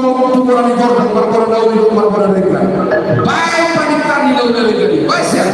tumurang Jordan perkara daun itu perkara mereka. Baik panikan di daun mereka ini. Baik ya.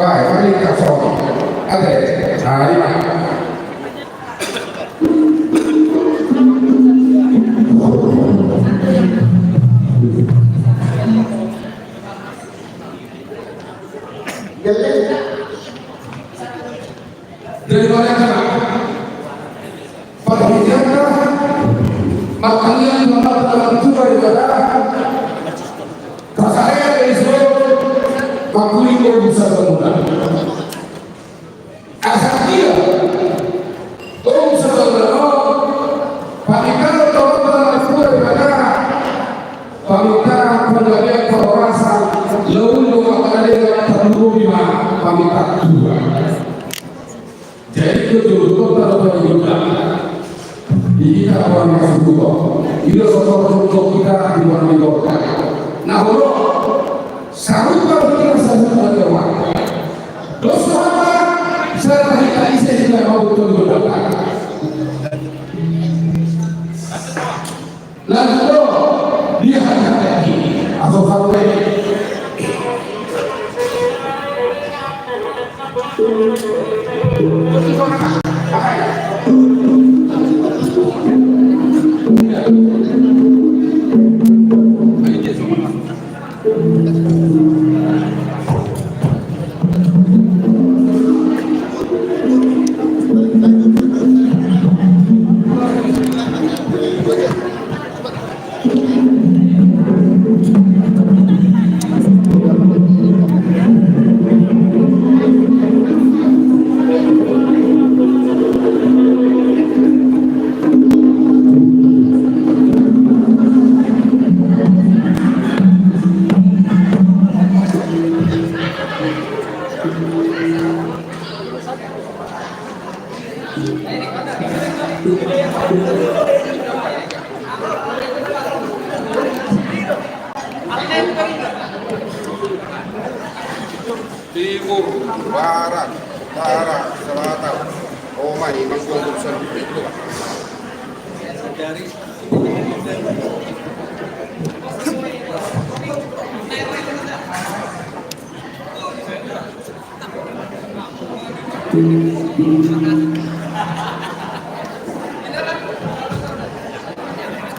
Baik, mari kita soal. Oke, nah lima. Dari mana sana? Pada hidupnya, makanya dalam juga ibadah. Kasaya itu makhluk yang bisa bermudah. Asal dia, orang bisa bermudah. Panikan atau dalam juga ibadah. Panikan penggalian perorasa, lalu makanya terlalu lima panikan dua. Jadi itu kalau bermudah. Kita orang yang suka, itu sosok-sosok kita di mana kita. Nah, kalau sarung kalau kita sarung ada waktu, terus apa? Saya tadi saya tidak mau betul-betul. Lalu dia hanya lagi atau sampai timur, barat, utara, selatan. Oh my, ini urusan itu.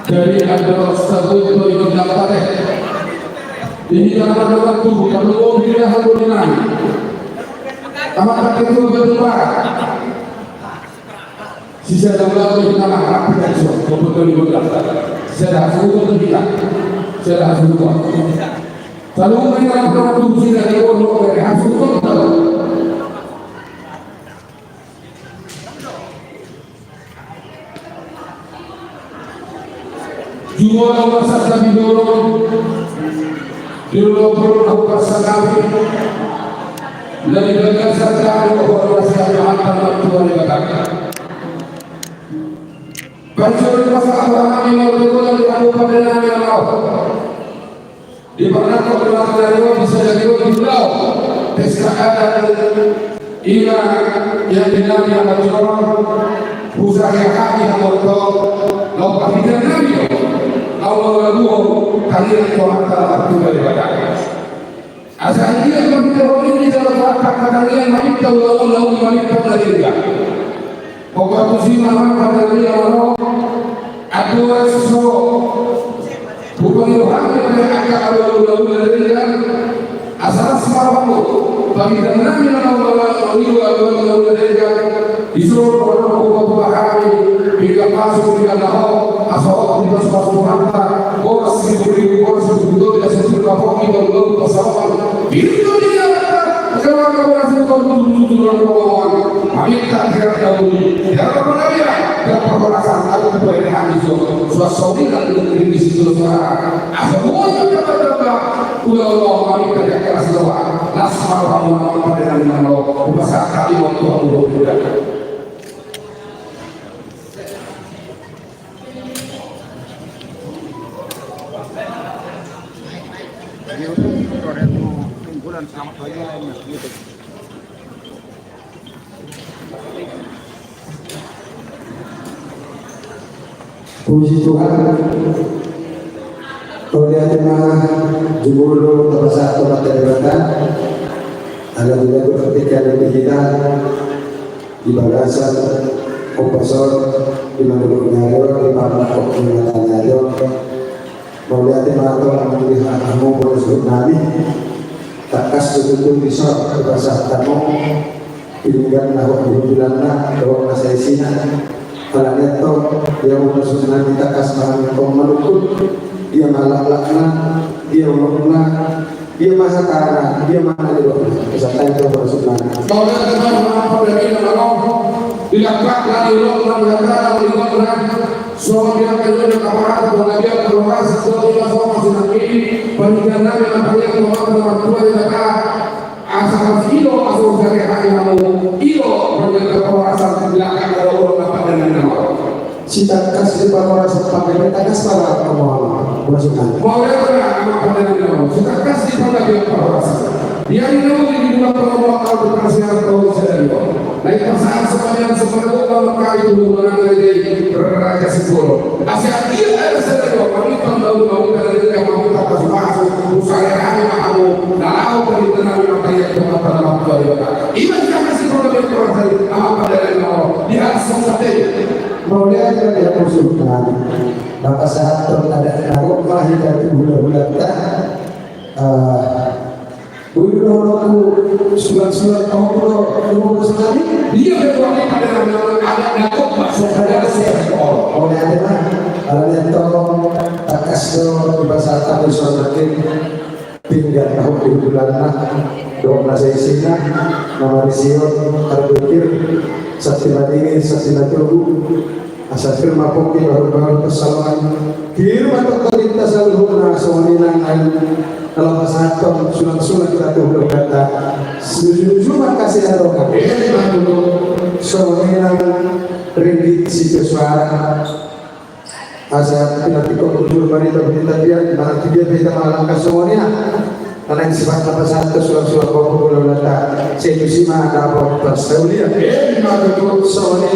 dari ada satu itu dapat ini dalam waktu kalau dia harus dinam. Apakah itu berubah? Sisa dalam itu nama apa itu? Kebetulan berubah. Saya harus berubah tidak. Saya harus berubah. Kalau mereka produksi dari orang harus berubah. Jua Allah sahaja dulu perlu pasangan dari bagian sahaja Allah sahaja antara Tuhan dan Bapa. Berjumpa masalah ini betul dengan pada nama Allah. Di mana kalau dari bisa jadi beliau SKA iman yang dinamai Allah usaha hati Allah lakukan dinamai Allah lalu kalian Tuhan telah beribadah. Asal dia berdoa ini dalam kata-kata mari kita lalu mari kita beribadah. Pokok tu malam pada dia Allah ada sesuatu bukan Tuhan yang akan lalu beribadah. Asal semalam bagi kami Allah lalu beribadah. Disuruh orang buat hari bila masuk bila dah asal kita masuk mata orang sibuk orang sibuk dia sibuk apa kita lalu pasal itu dia kalau orang sibuk dulu orang kami tak kira tahu ya apa dia dapat perasaan aku berani itu suatu yang di situ asal orang kata Allah kami kerja keras doa nasmar Allah pada nama Allah bahasa kali waktu Allah sudah Puji Tuhan, kalau dia cuma jebul terbesar tempat ibadah, Ada juga ketika dari kita di bagasan kompresor di Mandalika di Pamako di Mandalika mau lihat maraton melihat kamu bersulit nabi takas betul bisa berbahasa tamu pilihan nahu dibilangna bahwa masa isina kalau neto dia bersulit nabi takas malam melukut dia malakna dia melukna dia masa karena dia mana itu kesatuan itu bersulit nabi Kalau kita apa dari Allah dilakukan dilakukan so dia kerja di kamar dan dia keluar sesuatu yang sama sinaki pernikahan yang paling keluar tua dia asal ilo asal dari kamu ilo menjadi keluasan belakang kalau orang apa dengan nama cita kasih para sampai mereka kasar kamu bersulit mau dia apa dengan nama cita kasih pada dia keluasan dia ini di dua kelompok kalau berkasihan kalau sedang naik pasangan semuanya semuanya kalau kali dulu menangani raja sepuluh asyik dia ada sedang kami tahu dari yang mau kita kasih masuk usaha kami mau tahu dari tenang yang kaya cuma pada waktu itu iman kita kasih problem kurang apa dari mau dia sesat mau lihat dia bersulit maka saat ada aku lahir dari bulan-bulan Dulu surat-surat kamu dulu sekali dia berdoa pada ada dapat masuk ada sekolah oleh ada yang tolong takas do bahasa tahu sonakin tinggal tahu di bulan doa nasi sina nama risio terbukir saksi tunggu asal firma poki baru kesalahan kirim atau terlintas lalu nasional kalau kesatuan sulang-sulang kita tuh kata cuma kasih arogan soalnya ringgit si suara asal tidak dikonsumsi wanita dia nanti dia bisa malangkan semuanya karena yang sifat apa satu sulang-sulang kau boleh letak sejusi mana apa tersedia soalnya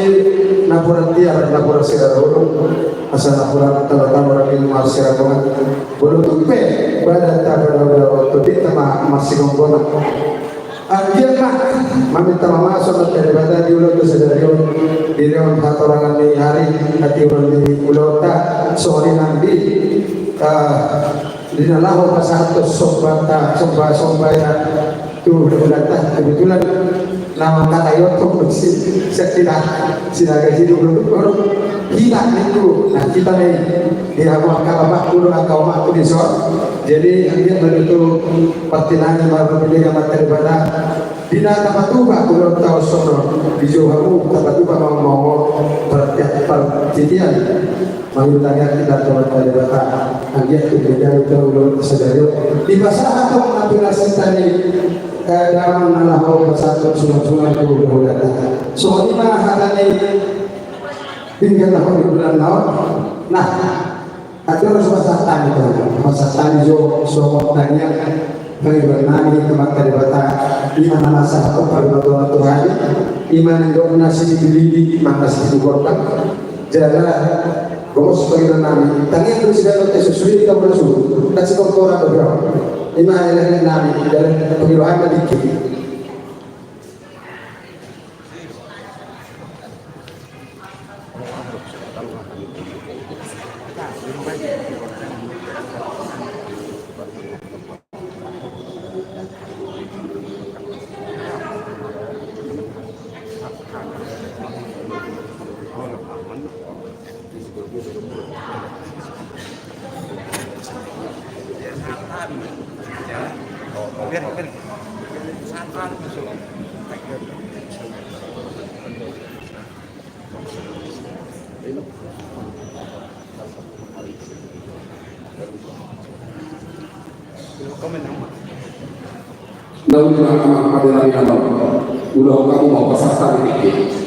naburan tiar naburan sekarang asal naburan tahu orang ini masih rakongan belum tupe pada tabel waktu kita masih ngomong akhir mah meminta mama sobat daripada diulang ke sedari di dalam satu orang ini hari hati orang di ulota sore nanti di dalam satu sobat ya tuh ulota kebetulan nama kata youtube sekitar gaji dulu kita itu nah kita nih dia mau kalah dulu atau aku di sor jadi dia begitu pertinanya baru beli yang materi pada dina tempat tuh aku belum tahu sono di Jawa tempat tuh mau percitian tanya kita coba pada bapak dia tidak belum sadari di pasar atau aplikasi tadi dalam nalahu bersatu sungai itu udah soalnya mana hatanya tinggal tahun di bulan laut nah ada harus masa tani jo so tanya bagaimana nani tempat dari bata di mana masa aku pada Tuhan iman yang nasi dibeli di mana nasi dibuatkan jalan gos bagaimana nani tanya terus sudah sesuai kita bersuruh kasih korporat berapa iman yang nani dalam pemiluhan dikit lalu nama ada lagi nama udah kamu mau pasar ini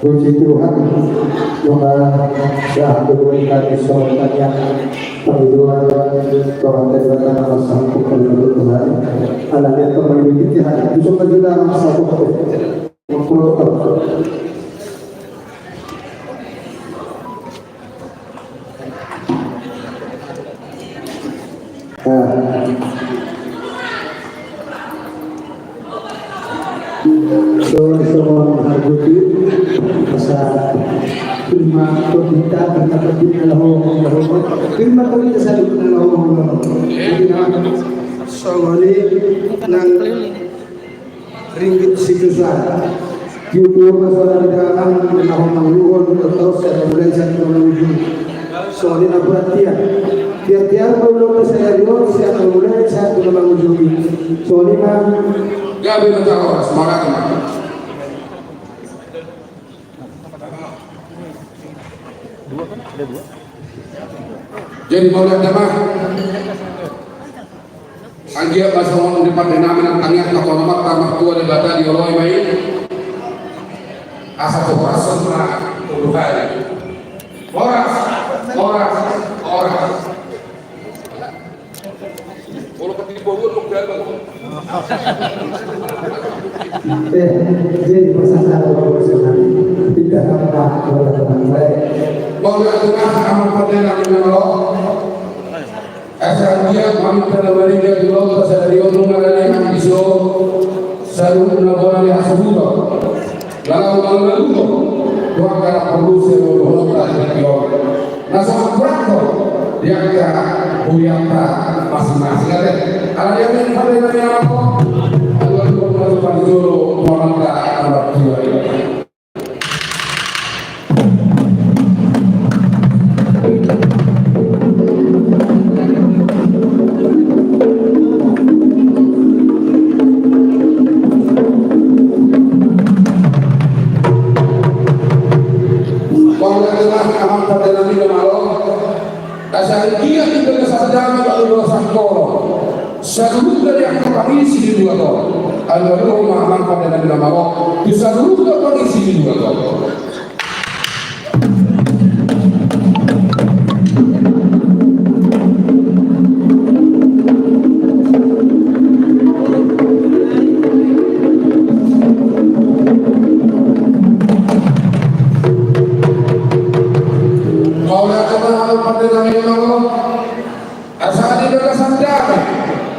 Puji Tuhan, Tuhan yang memberikan keselamatan yang perlindungan Tuhan dan nama satu kepada Tuhan. Alanya kembali kita bisa kita nama satu semua menghargai masa firma kita karena berbina firma kita selalu soalnya nang ringgit sikesar YouTube masalah dalam menahun terus saya mulai jadi menuju soalnya perhatian tiap-tiap kalau saya lihat saya mulai saya menuju soalnya Gabi menjawab semangat teman. Jadi mau lihat apa? Anggia bahasa orang di partai namin ang tangiat na konomat tamang tua di bata di oloy may asa korason na uluhay. Oras. Kalau ketimbungan lu gagal. Jadi pesan profesional tidak apa teman baik. Mau lihat amal partai namin ng olo. Asa dia kami telah dia dulu pasal dia mengalami yang isu selalu menabur yang sebut. Lalu dua kali perlu sebelum tadi dia. Nasa berapa dia kata uyapa masing-masing ada. Kalau dia mengenai apa? Allah berfirman dulu orang tak akan jiwa ini. Dia tidak kesadaan kalau dosa koro. Sebelum dari yang kondisi di dua koro. Alhamdulillah mahaman pada Nabi Muhammad. Bisa dulu kondisi di dua koro.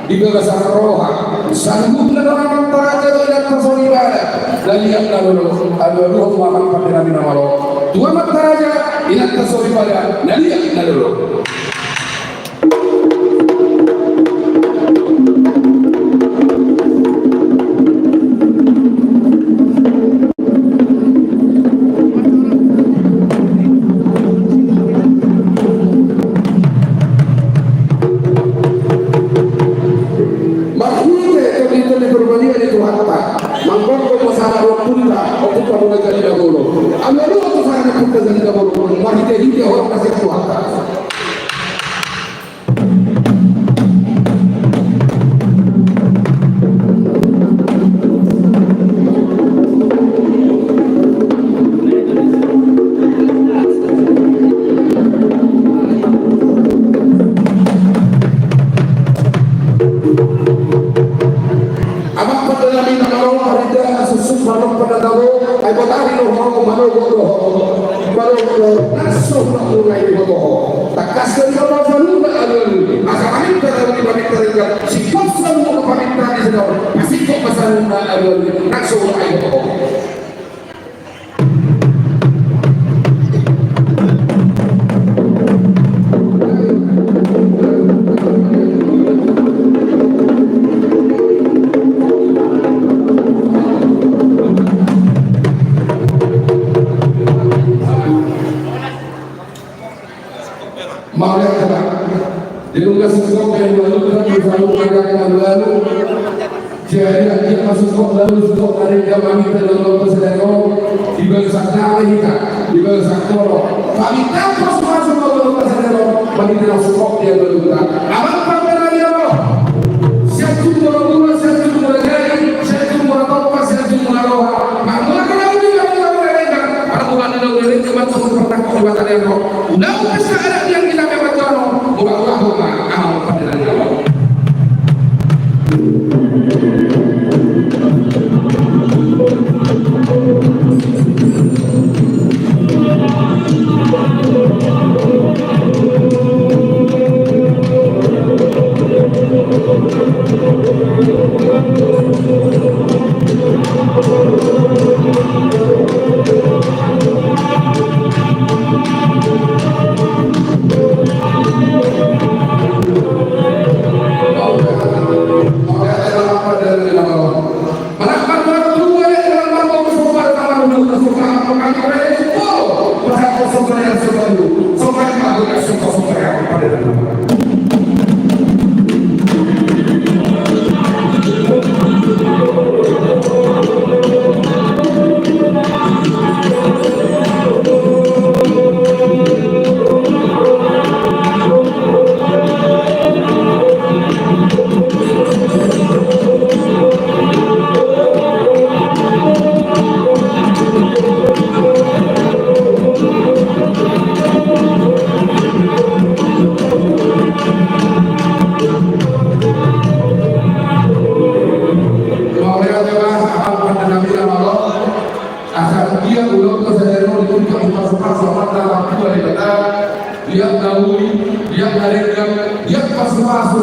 Di bagasan roha sanggup menerangkan teraja dan personi ibadah dan yang lalu Allah makan pada Nabi Muhammad dua teraja ingat personi ibadah dan yang lalu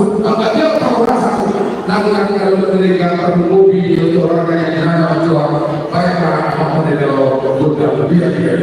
Enggak dia tahu rasa. Namun kalau mereka mobil itu orang yang mana jual baiklah apa dia sudah lebih dia.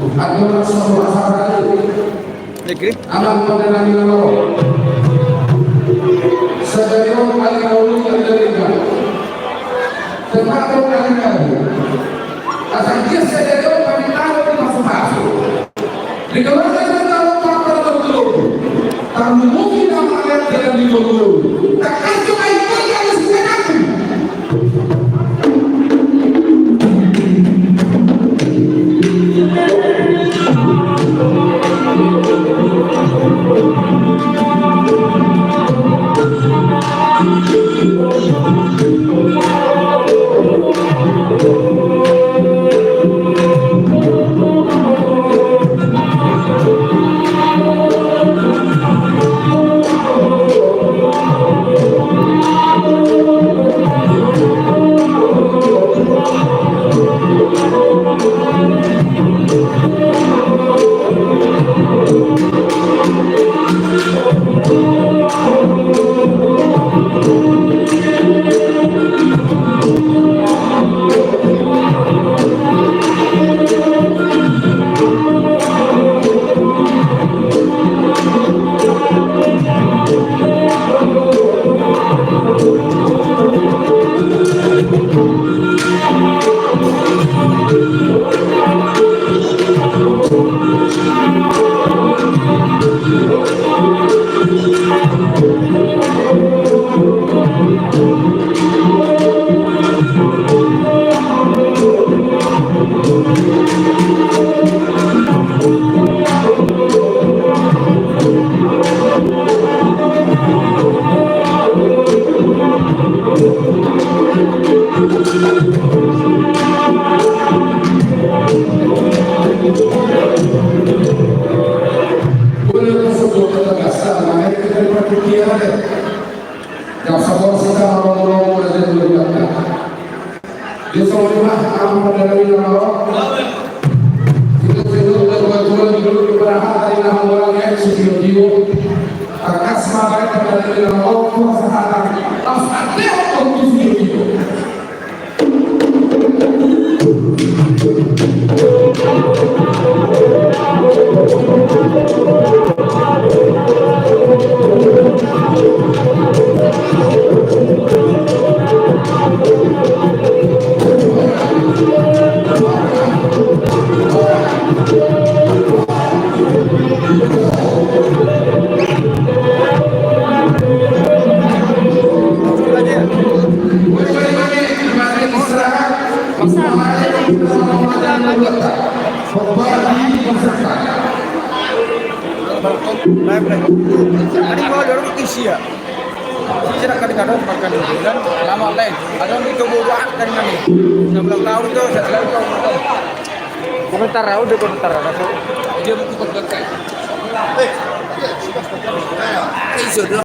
aturan suatu masyarakat alam pada nabi Allah sebelum al-Qauli al-Jalika termasuk al-Qauli asal dia sebelum kami tahu di masuk-masuk di keluarga kita faktor tertentu kamu mungkin amanat dengan di dulu tak kasih itu yang sebenarnya Tadi mau dorong isi ya. Sira kadang-kadang makan bulan lama lain. Ada itu buat dari mana? 16 tahun itu saya selalu tahu. Komentar udah komentar ada. Dia buku komentar.